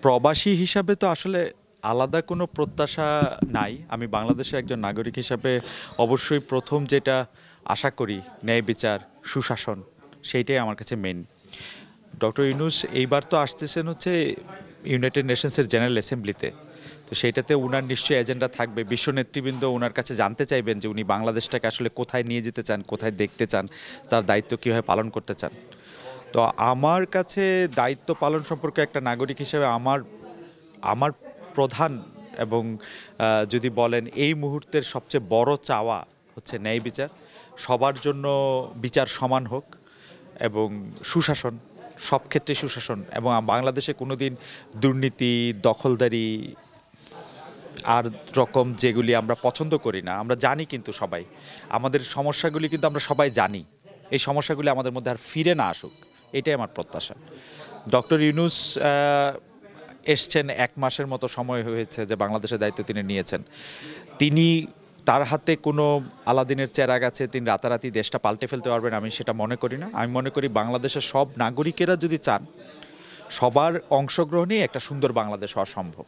প্রবাসী হিসাবে তো আসলে আলাদা কোনো প্রত্যাশা নাই। আমি বাংলাদেশের একজন নাগরিক হিসাবে অবশ্যই প্রথম যেটা আশা করি ন্যায় বিচার, সুশাসন সেইটাই আমার কাছে মেইন। ডক্টর ইউনূস এইবার তো আসতেছেন হচ্ছে ইউনাইটেড নেশনসের জেনারেল অ্যাসেম্বলিতে। তো সেইটাতে উনার নিশ্চয়ই এজেন্ডা থাকবে। বিশ্ব নেতৃবৃন্দ উনার কাছে জানতে চাইবেন যে উনি বাংলাদেশটাকে আসলে কোথায় নিয়ে যেতে চান, কোথায় দেখতে চান, তার দায়িত্ব কীভাবে পালন করতে চান। তো আমার কাছে দায়িত্ব পালন সম্পর্কে একটা নাগরিক হিসেবে আমার আমার প্রধান এবং যদি বলেন এই মুহূর্তের সবচেয়ে বড় চাওয়া হচ্ছে ন্যায় বিচার, সবার জন্য বিচার সমান হোক এবং সুশাসন, সব ক্ষেত্রে সুশাসন। এবং বাংলাদেশে কোনোদিন দুর্নীতি, দখলদারি আর রকম যেগুলি আমরা পছন্দ করি না, আমরা জানি কিন্তু সবাই আমাদের সমস্যাগুলি কিন্তু আমরা সবাই জানি। এই সমস্যাগুলি আমাদের মধ্যে আর ফিরে না আসুক, এটাই আমার প্রত্যাশা। ডক্টর ইউনূস এসছেন, 1 মাসের মতো সময় হয়েছে যে বাংলাদেশের দায়িত্ব তিনি নিয়েছেন। তিনি তার হাতে কোনো আলাদিনের চেরাগ আছে, তিনি রাতারাতি দেশটা পাল্টে ফেলতে পারবেন আমি সেটা মনে করি না। আমি মনে করি বাংলাদেশের সব নাগরিকেরা যদি চান, সবার অংশগ্রহণেই একটা সুন্দর বাংলাদেশ হওয়া সম্ভব।